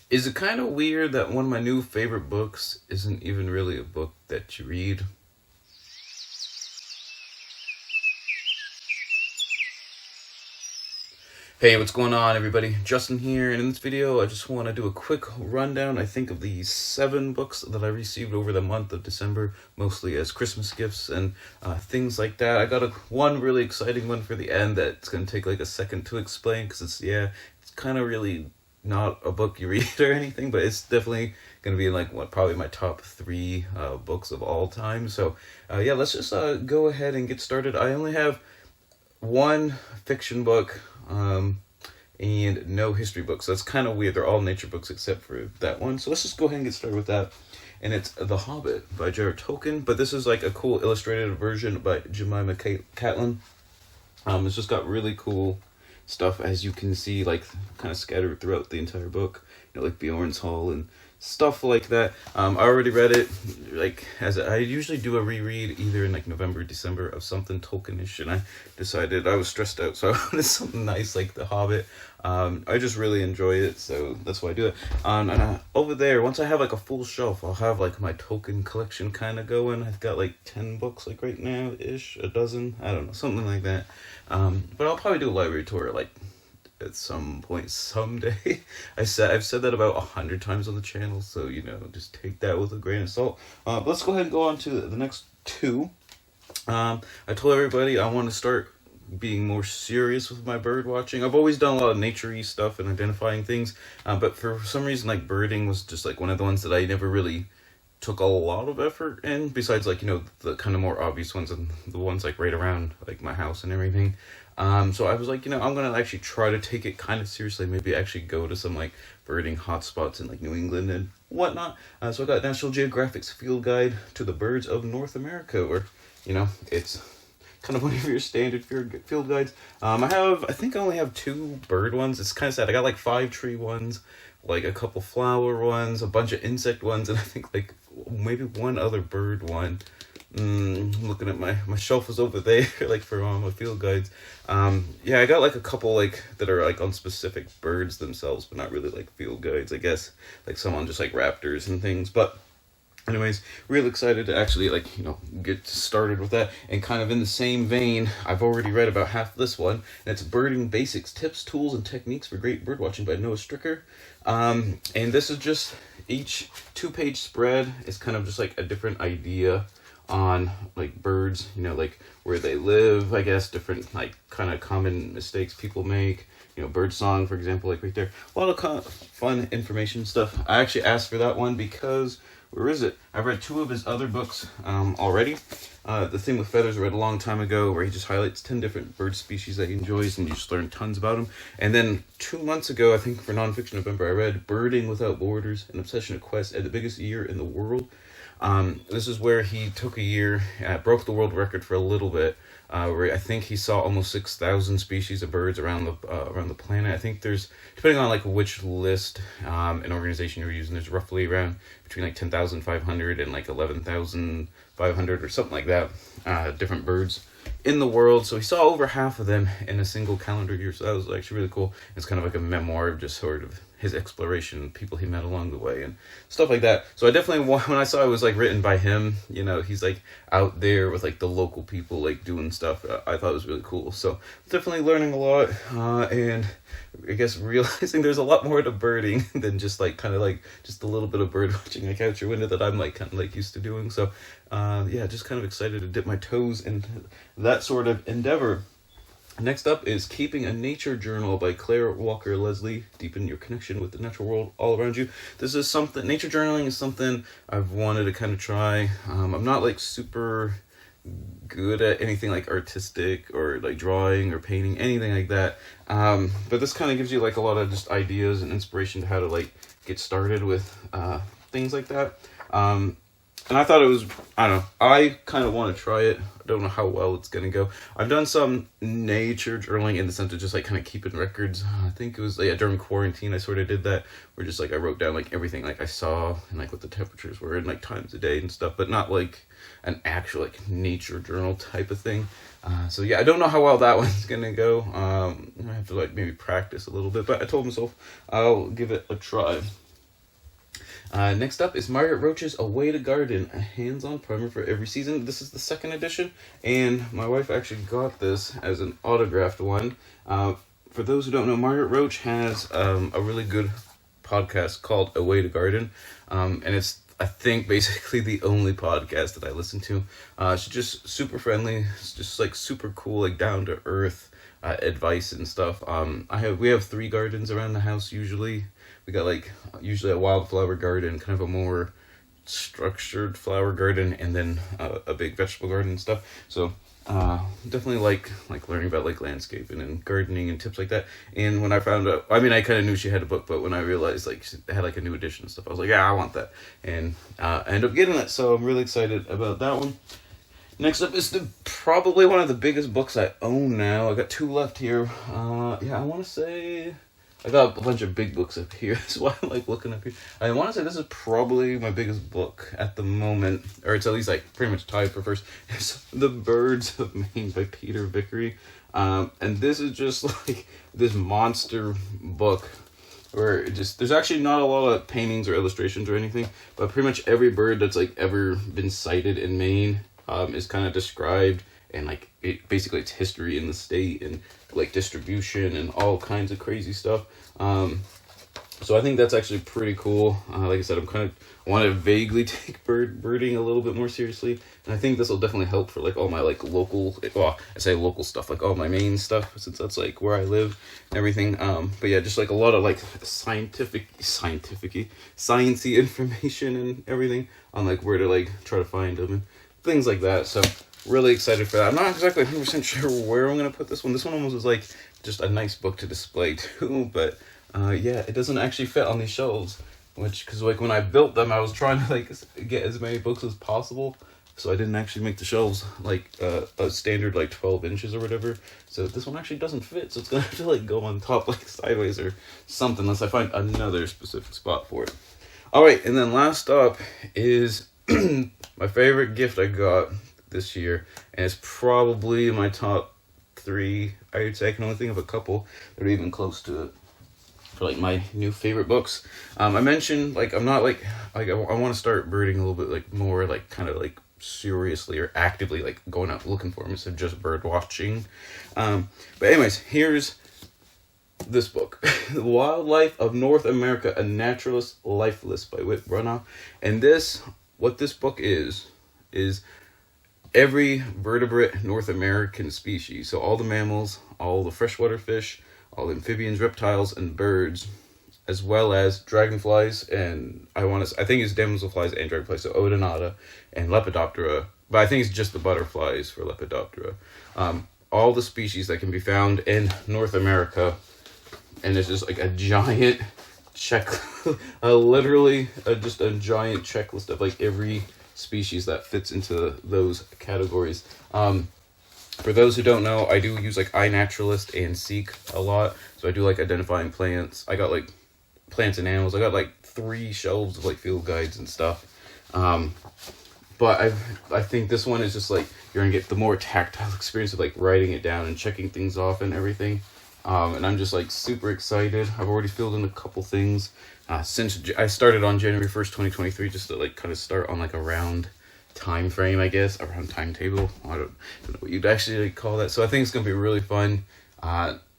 Is it kind of weird that one of my new favorite books isn't even really a book that you read? Hey, what's going on, everybody? Justin here, and in this video, I just want to do a quick rundown, I think, of the 7 books that I received over the month of December, mostly as Christmas gifts and things like that. I got one really exciting one for the end that's going to take like a second to explain, because it's kind of really not a book you read or anything, but it's definitely going to be like probably my top 3 books of all time. So, let's just go ahead and get started. I only have one fiction book and no history books. So that's kind of weird. They're all nature books except for that one. So let's just go ahead and get started with that. And it's The Hobbit by Jared Tolkien. But this is like a cool illustrated version by Jemima Catlin. It's just got really cool stuff, as you can see, like kind of scattered throughout the entire book. Like Bjorn's Hall and stuff like that. I already read it, like, as I usually do a reread either in like November, December of something Tolkienish, and I decided I was stressed out, so I wanted something nice like The Hobbit. I just really enjoy it, so that's why I do it. And over there, once I have like a full shelf, I'll have like my Tolkien collection kind of going. I've got like 10 books like right now ish, a dozen, I don't know, something like that. But I'll probably do a library tour like at some point someday. I've said that about 100 times on the channel, so just take that with a grain of salt. But let's go ahead and go on to the next 2. I told everybody I want to start being more serious with my bird watching. I've always done a lot of nature-y stuff and identifying things, but for some reason, like, birding was just like one of the ones that I never really took a lot of effort in, besides like the kind of more obvious ones and the ones like right around like my house and everything. So I was like, I'm gonna actually try to take it kind of seriously, maybe actually go to some like birding hotspots in like New England and whatnot. So I got National Geographic's Field Guide to the Birds of North America, or it's kind of one of your standard field guides. I think I only have 2 bird ones. It's kind of sad. I got like 5 tree ones, like a couple flower ones, a bunch of insect ones, and I think like maybe one other bird one. Looking at my shelf is over there, like for all my field guides. I got like a couple like that are like on specific birds themselves, but not really like field guides, I guess. Like some on just like raptors and things. But anyways, real excited to actually get started with that. And kind of in the same vein, I've already read about half this one, and it's Birding Basics: Tips, Tools, and Techniques for Great Bird Watching by Noah Stricker. And this is just each 2-page spread is kind of just like a different idea on like birds, like where they live, I guess, different like kind of common mistakes people make, bird song, for example, like right there. A lot of kind of fun information stuff. I actually asked for that one because, where is it? I read 2 of his other books already. The Thing with Feathers I read a long time ago, where he just highlights 10 different bird species that he enjoys, and you just learn tons about them. And then 2 months ago, I think for Nonfiction November, I read Birding Without Borders, An Obsession of Quest at the Biggest Year in the World. This is where he took a year, broke the world record for a little bit, where I think he saw almost 6,000 species of birds around the planet. I think there's, depending on like which list an organization you're using, there's roughly around between like 10,500 and like 11,500 or something like that, different birds in the world. So he saw over half of them in a single calendar year. So that was actually really cool. It's kind of like a memoir of just sort of his exploration, people he met along the way, and stuff like that. So I definitely, when I saw it was like written by him, he's like out there with like the local people like doing stuff. I thought it was really cool. So definitely learning a lot, and I guess realizing there's a lot more to birding than just like kind of like just a little bit of bird watching like out your window that I'm like kind of like used to doing. So just kind of excited to dip my toes in that sort of endeavor. Next up is Keeping a Nature Journal by Claire Walker Leslie. Deepen your connection with the natural world all around you. This is something, nature journaling is something I've wanted to kind of try. I'm not like super good at anything like artistic or like drawing or painting, anything like that. But this kind of gives you like a lot of just ideas and inspiration to how to like get started with things like that. And I thought it was, I don't know, I kind of want to try it. I don't know how well it's going to go. I've done some nature journaling in the sense of just like kind of keeping records. I think it was during quarantine I sort of did that, where just like I wrote down like everything like I saw and like what the temperatures were and like times a day and stuff, but not like an actual like nature journal type of thing. So I don't know how well that one's going to go. I have to like maybe practice a little bit, but I told myself I'll give it a try. Next up is Margaret Roach's A Way to Garden, a hands-on primer for every season. This is the second edition, and my wife actually got this as an autographed one. For those who don't know, Margaret Roach has a really good podcast called A Way to Garden, and it's, I think, basically the only podcast that I listen to. She's just super friendly. It's just like super cool, like down to earth advice and stuff. We have 3 gardens around the house usually. We got like usually a wildflower garden, kind of a more structured flower garden, and then a big vegetable garden and stuff. So definitely like learning about like landscaping and gardening and tips like that. And when I found out, I mean, I kind of knew she had a book, but when I realized like she had like a new edition and stuff, I was like, yeah, I want that, and I ended up getting it. So I'm really excited about that one. Next up is probably one of the biggest books I own now. I got 2 left here. Yeah, I want to say I got a bunch of big books up here. That's why I'm like looking up here. I want to say this is probably my biggest book at the moment, or it's at least like pretty much tied for first. It's The Birds of Maine by Peter Vickery. And this is just like this monster book where there's actually not a lot of paintings or illustrations or anything, but pretty much every bird that's like ever been sighted in Maine is kind of described, and like basically its history in the state and like distribution and all kinds of crazy stuff. So I think that's actually pretty cool. Like I said, I want to vaguely take birding a little bit more seriously, and I think this will definitely help for like all my like local, well, I say local stuff, like all my main stuff, since that's like where I live and everything. But yeah, just like a lot of like sciencey information and everything on like where to like try to find them and things like that. So really excited for that. I'm not exactly 100% sure where I'm going to put this one. This one almost was like just a nice book to display too, but yeah, it doesn't actually fit on these shelves, because like when I built them, I was trying to like get as many books as possible, so I didn't actually make the shelves like a standard like 12 inches or whatever. So this one actually doesn't fit, so it's gonna have to like go on top like sideways or something, unless I find another specific spot for it. All right, and then last up is my favorite gift I got this year, and it's probably my top 3. I would say I can only think of a couple that are even close to it for like my new favorite books. I mentioned like I'm not like I want to start birding a little bit like more like kind of like seriously or actively like going out looking for them instead of just bird watching. But anyways, here's this book, The Wildlife of North America, A Naturalist's Life List by Whit Brunnow. And what this book is every vertebrate North American species. So all the mammals, all the freshwater fish, all amphibians, reptiles, and birds, as well as dragonflies, and I think it's damselflies and dragonflies, so Odonata and Lepidoptera, but I think it's just the butterflies for Lepidoptera. All the species that can be found in North America, and it's just like a giant literally just a giant checklist of like every species that fits into those categories. For those who don't know, I do use like iNaturalist and Seek a lot, so I do like identifying plants. I got like plants and animals. I got like 3 shelves of like field guides and stuff. But I think this one is just like you're gonna get the more tactile experience of like writing it down and checking things off and everything. And I'm just like super excited. I've already filled in a couple things since I started on January 1st, 2023, just to like kind of start on like a round time frame, I guess, around timetable. I don't know what you'd actually call that. So I think it's gonna be really fun.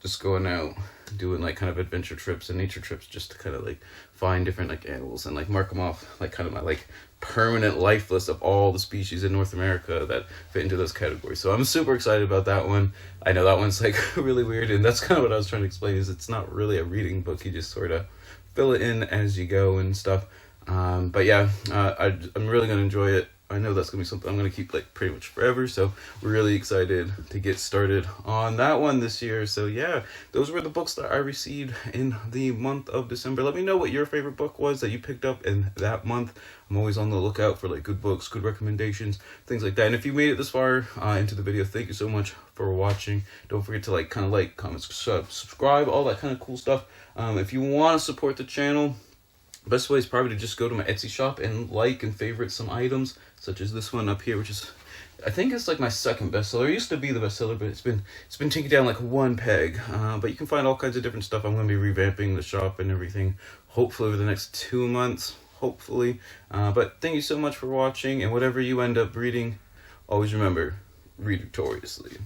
Just going out, doing like kind of adventure trips and nature trips, just to kind of like find different like animals and like mark them off like kind of my like permanent life list of all the species in North America that fit into those categories. So I'm super excited about that one. I know that one's like really weird, and that's kind of what I was trying to explain, is it's not really a reading book. You just sort of fill it in as you go and stuff. But yeah, I'm really gonna enjoy it. I know that's going to be something I'm going to keep like pretty much forever, so we're really excited to get started on that one this year. So yeah, those were the books that I received in the month of December. Let me know what your favorite book was that you picked up in that month. I'm always on the lookout for like good books, good recommendations, things like that. And if you made it this far into the video, thank you so much for watching. Don't forget to like, comment, subscribe, all that kind of cool stuff. If you want to support the channel, best way is probably to just go to my Etsy shop and like and favorite some items, such as this one up here, which is, I think it's like my second bestseller. It used to be the bestseller, but it's been taken down like 1 peg. But you can find all kinds of different stuff. I'm going to be revamping the shop and everything, hopefully over the next 2 months. hopefully. But thank you so much for watching, and whatever you end up reading, always remember, read victoriously.